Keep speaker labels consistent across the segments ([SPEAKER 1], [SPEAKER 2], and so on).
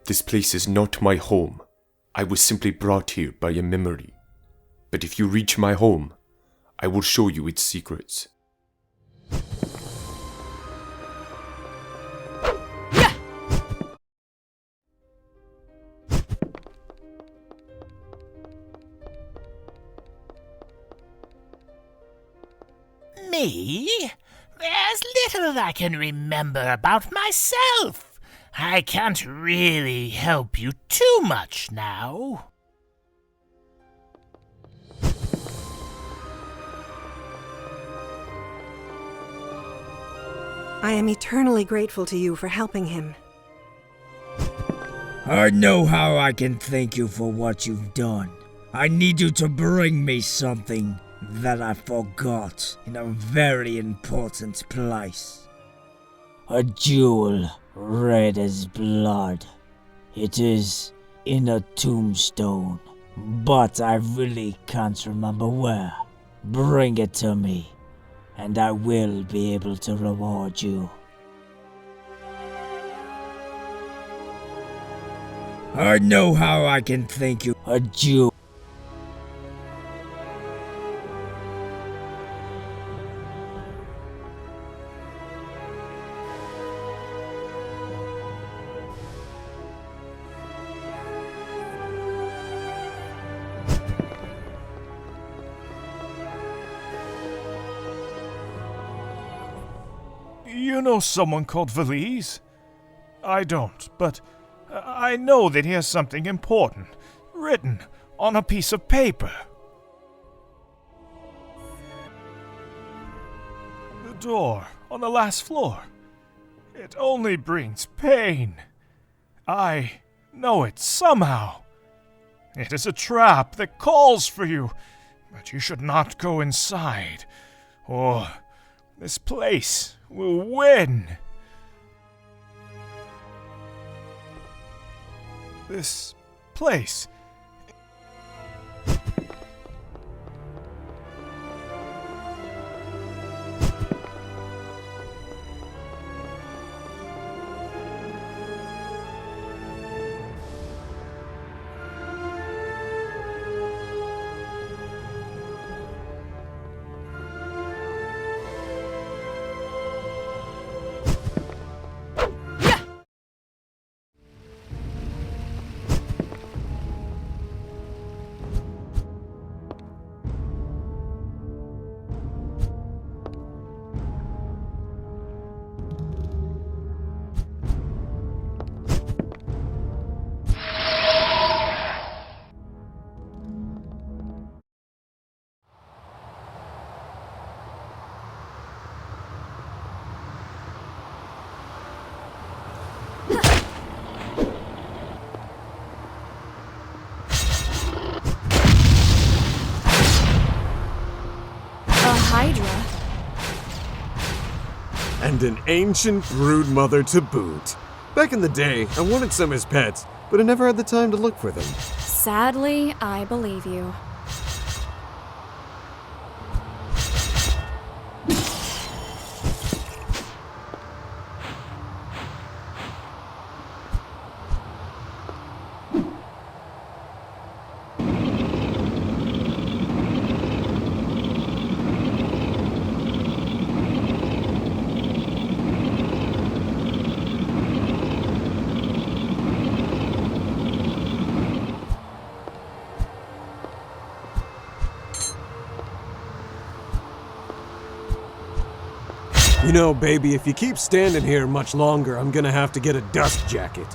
[SPEAKER 1] This place is not my home. I was simply brought here by a memory. But if you reach my home, I will show you its secrets.
[SPEAKER 2] Me? There's little I can remember about myself. I can't really help you too much now.
[SPEAKER 3] I am eternally grateful to you for helping him.
[SPEAKER 4] I know how I can thank you for what you've done. I need you to bring me something that I forgot in a very important place. A jewel red as blood. It is in a tombstone, but I really can't remember where. Bring it to me, and I will be able to reward you. I know how I can thank you. A jewel.
[SPEAKER 5] You know someone called Valise? I don't, but I know that he has something important written on a piece of paper. The door on the last floor. It only brings pain. I know it somehow. It is a trap that calls for you, but you should not go inside, or this place will win. This place.
[SPEAKER 3] Hydra.
[SPEAKER 6] And an ancient brood mother to boot. Back in the day, I wanted some as pets, but I never had the time to look for them.
[SPEAKER 7] Sadly, I believe you.
[SPEAKER 6] You know, baby, if you keep standing here much longer, I'm gonna have to get a dust jacket.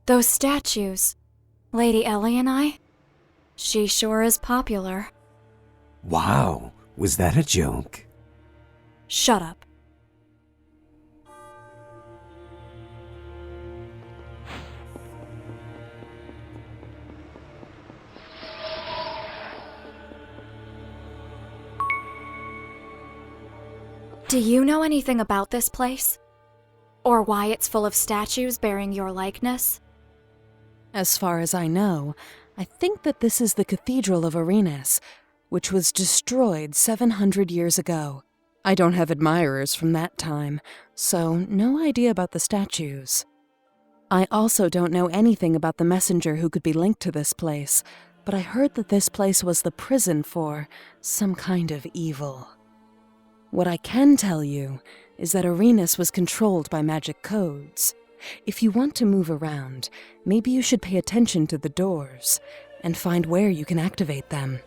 [SPEAKER 7] Those statues. Lady Ellie and I? She sure is popular.
[SPEAKER 8] Wow, was that a joke?
[SPEAKER 7] Shut up. Do you know anything about this place? Or why it's full of statues bearing your likeness?
[SPEAKER 9] As far as I know, I think that this is the Cathedral of Arenas, which was destroyed 700 years ago. I don't have admirers from that time, so no idea about the statues. I also don't know anything about the messenger who could be linked to this place, but I heard that this place was the prison for some kind of evil. What I can tell you is that Arenas was controlled by magic codes. If you want to move around, maybe you should pay attention to the doors and find where you can activate them.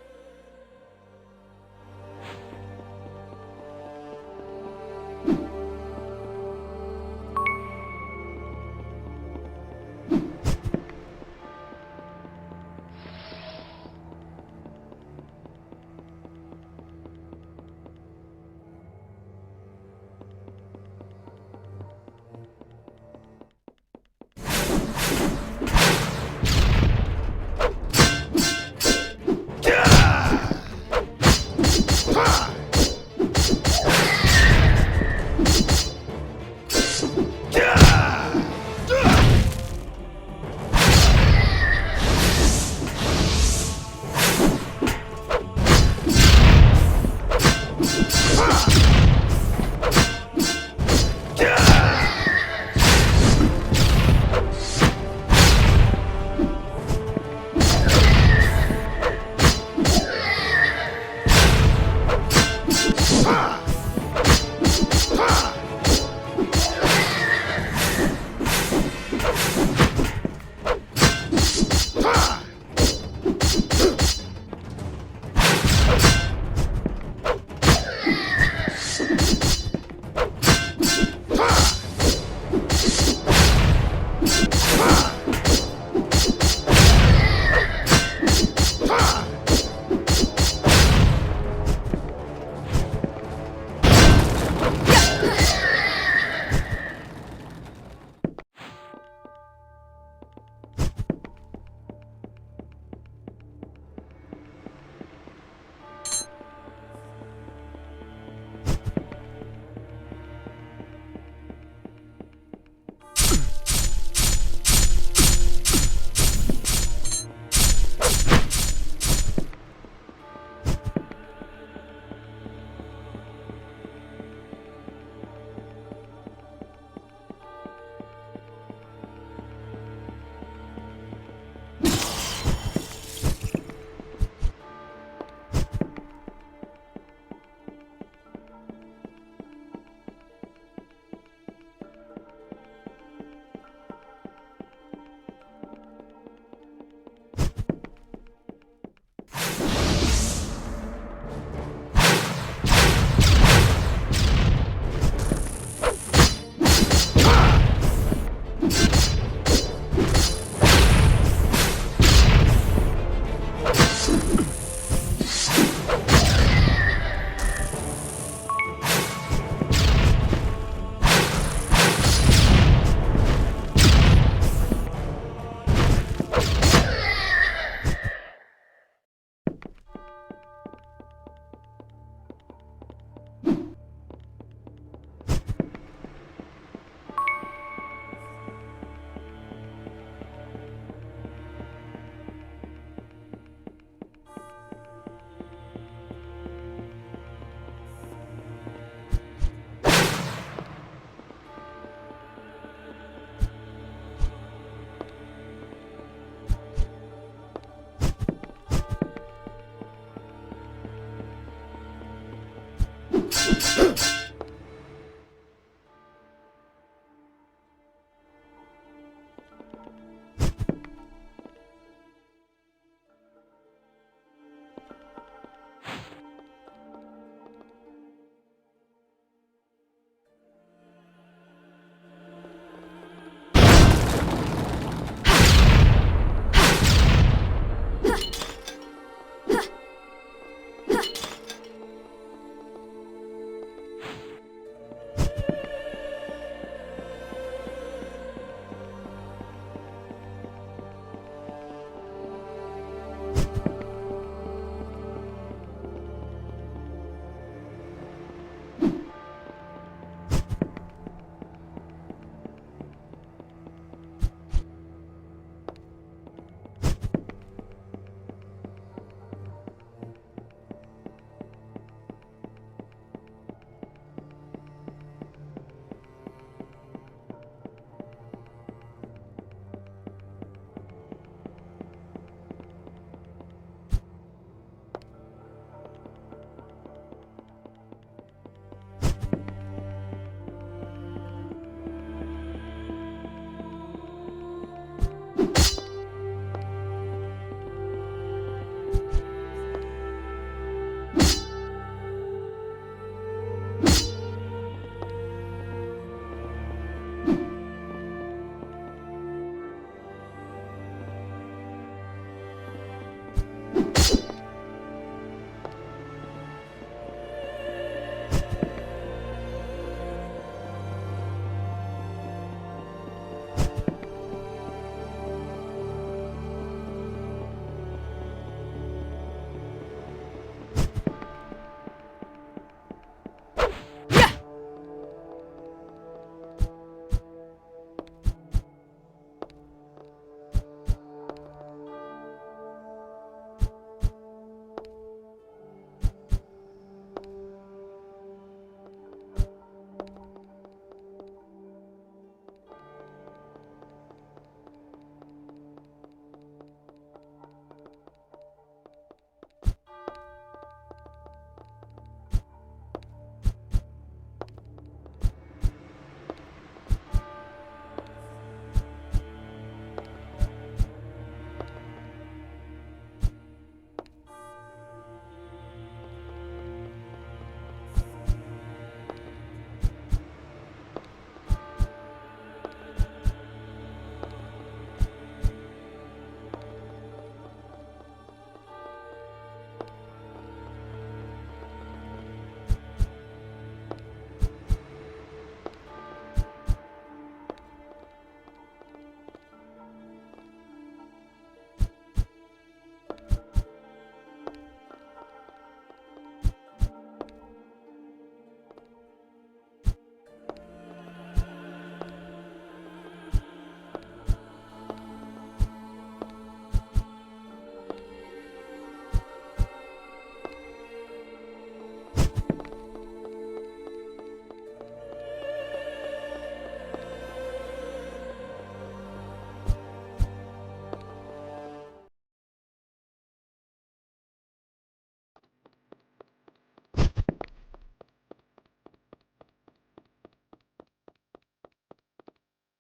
[SPEAKER 2] Yeah!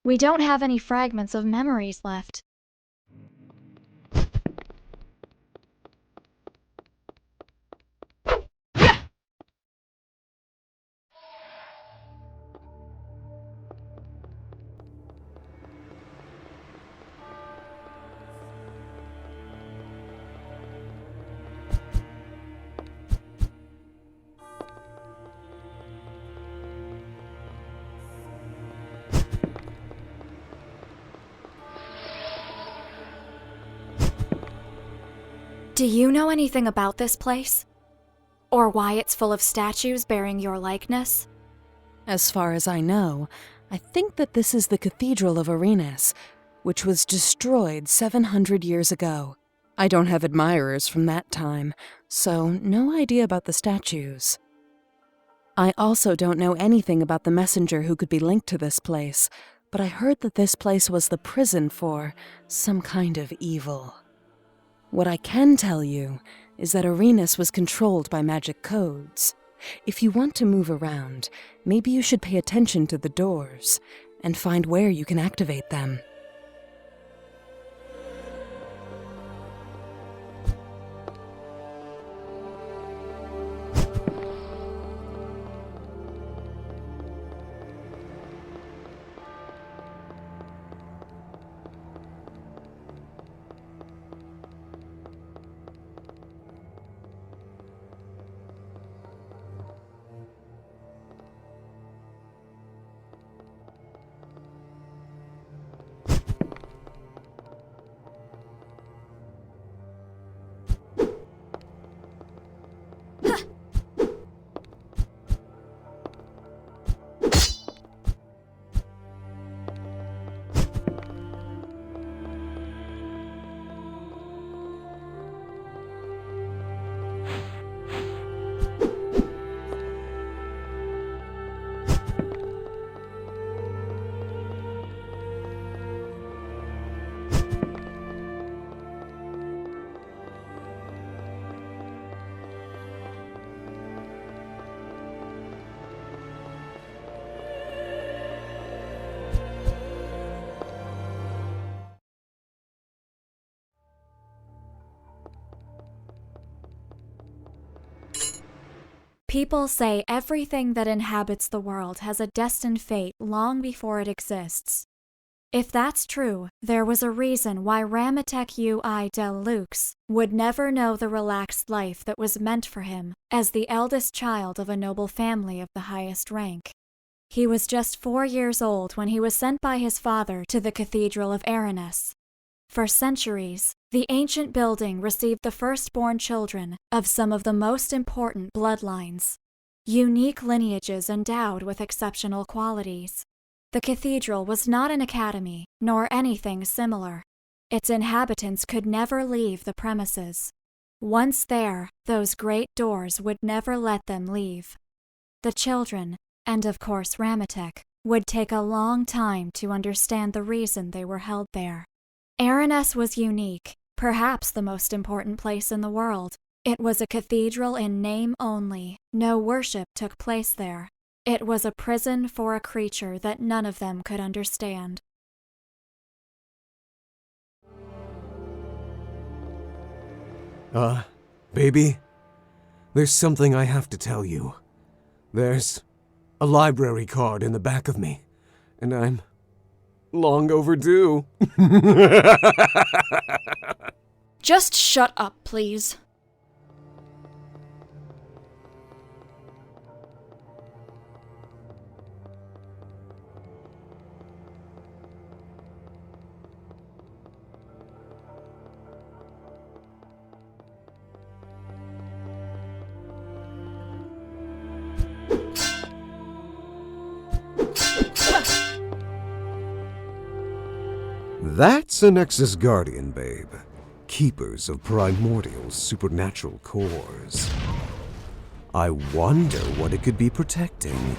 [SPEAKER 7] We don't have any fragments of memories left. Do you know anything about this place? Or why it's full of statues bearing your likeness?
[SPEAKER 9] As far as I know, I think that this is the Cathedral of Arenas, which was destroyed 700 years ago. I don't have admirers from that time, so no idea about the statues. I also don't know anything about the messenger who could be linked to this place, but I heard that this place was the prison for some kind of evil. What I can tell you is that Arenas was controlled by magic codes. If you want to move around, maybe you should pay attention to the doors and find where you can activate them.
[SPEAKER 7] People say everything that inhabits the world has a destined fate long before it exists. If that's true, there was a reason why Ramatek Ui Del Lux would never know the relaxed life that was meant for him as the eldest child of a noble family of the highest rank. He was just 4 years old when he was sent by his father to the Cathedral of Arenas. For centuries, the ancient building received the firstborn children of some of the most important bloodlines, unique lineages endowed with exceptional qualities. The cathedral was not an academy, nor anything similar. Its inhabitants could never leave the premises. Once there, those great doors would never let them leave. The children, and of course Ramatek, would take a long time to understand the reason they were held there. Arenas was unique, perhaps the most important place in the world. It was a cathedral in name only. No worship took place there. It was a prison for a creature that none of them could understand.
[SPEAKER 8] Baby? There's something I have to tell you. There's a library card in the back of me, and I'm long overdue.
[SPEAKER 7] Just shut up, please.
[SPEAKER 8] That's a Nexus Guardian, babe. Keepers of primordial supernatural cores. I wonder what it could be protecting.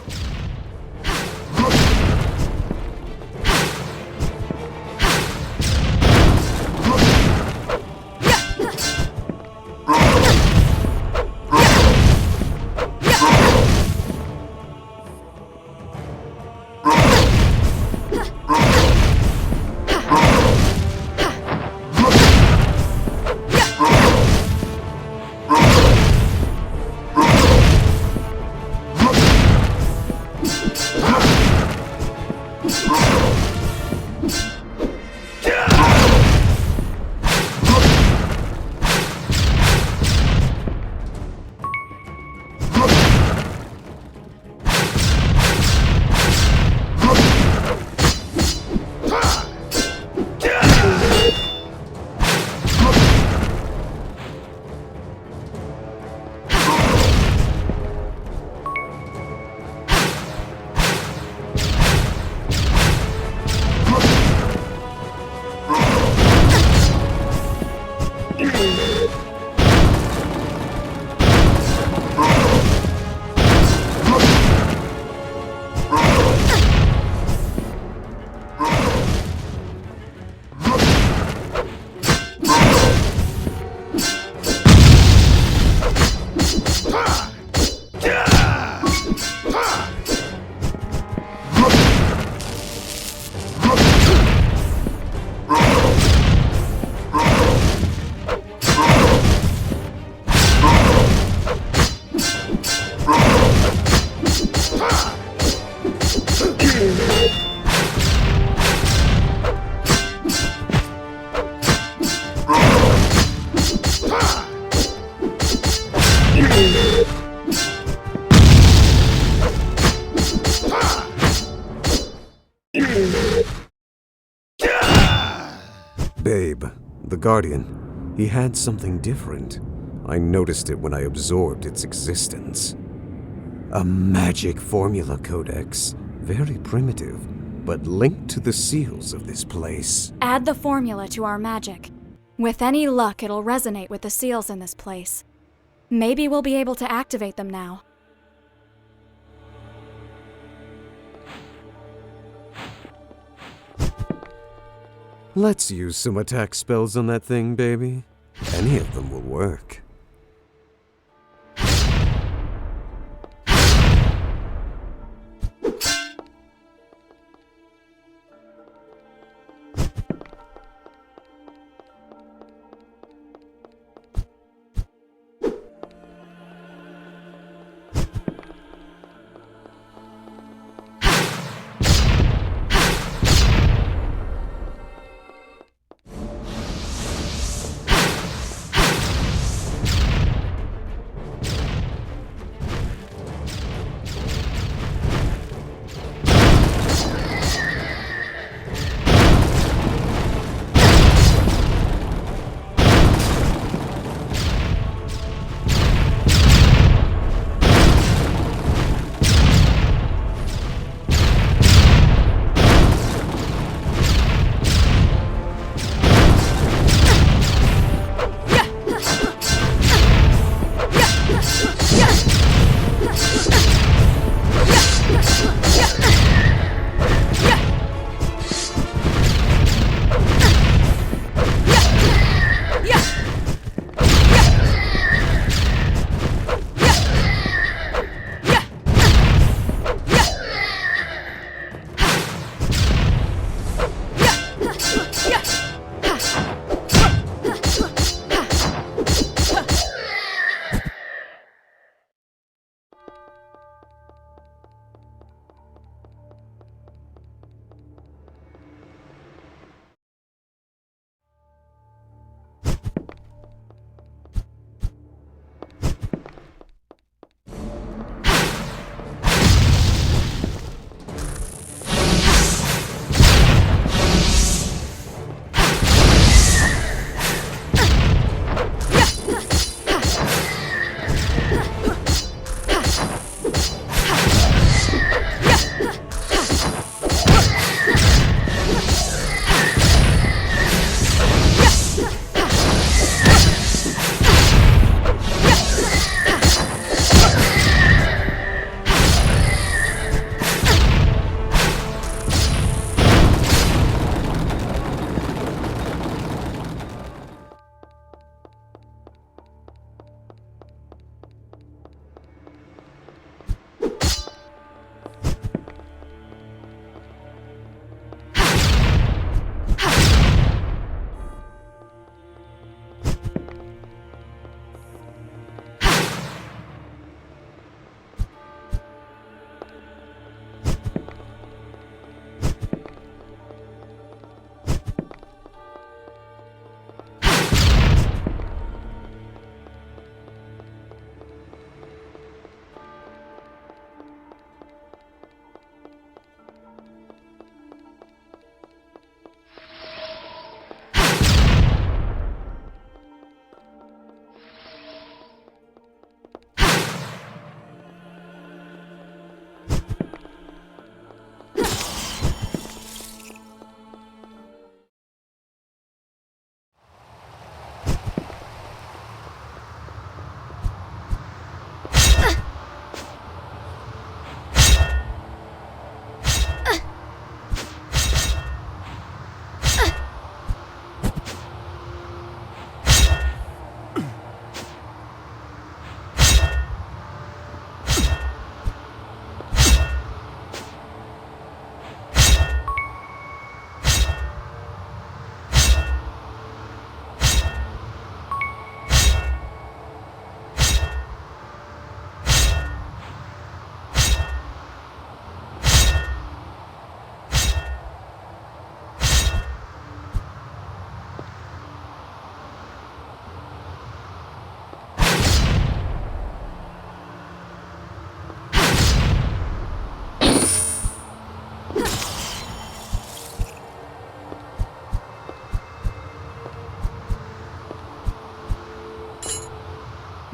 [SPEAKER 8] Babe, the Guardian, he had something different. I noticed it when I absorbed its existence. A magic formula codex. Very primitive, but linked to the seals of this place.
[SPEAKER 7] Add the formula to our magic. With any luck, it'll resonate with the seals in this place. Maybe we'll be able to activate them now.
[SPEAKER 8] Let's use some attack spells on that thing, baby. Any of them will work.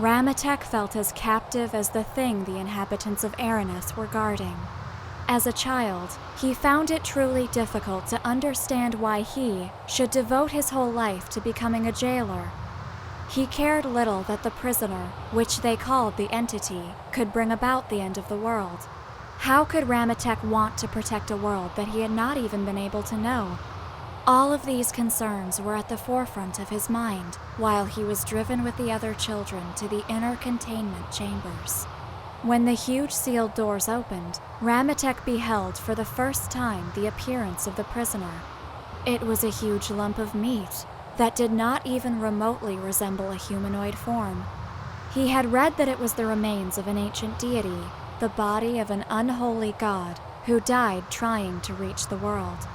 [SPEAKER 7] Ramatek felt as captive as the thing the inhabitants of Aranis were guarding. As a child, he found it truly difficult to understand why he should devote his whole life to becoming a jailer. He cared little that the prisoner, which they called the Entity, could bring about the end of the world. How could Ramatek want to protect a world that he had not even been able to know? All of these concerns were at the forefront of his mind while he was driven with the other children to the inner containment chambers. When the huge sealed doors opened, Ramatek beheld for the first time the appearance of the prisoner. It was a huge lump of meat that did not even remotely resemble a humanoid form. He had read that it was the remains of an ancient deity, the body of an unholy god who died trying to reach the world.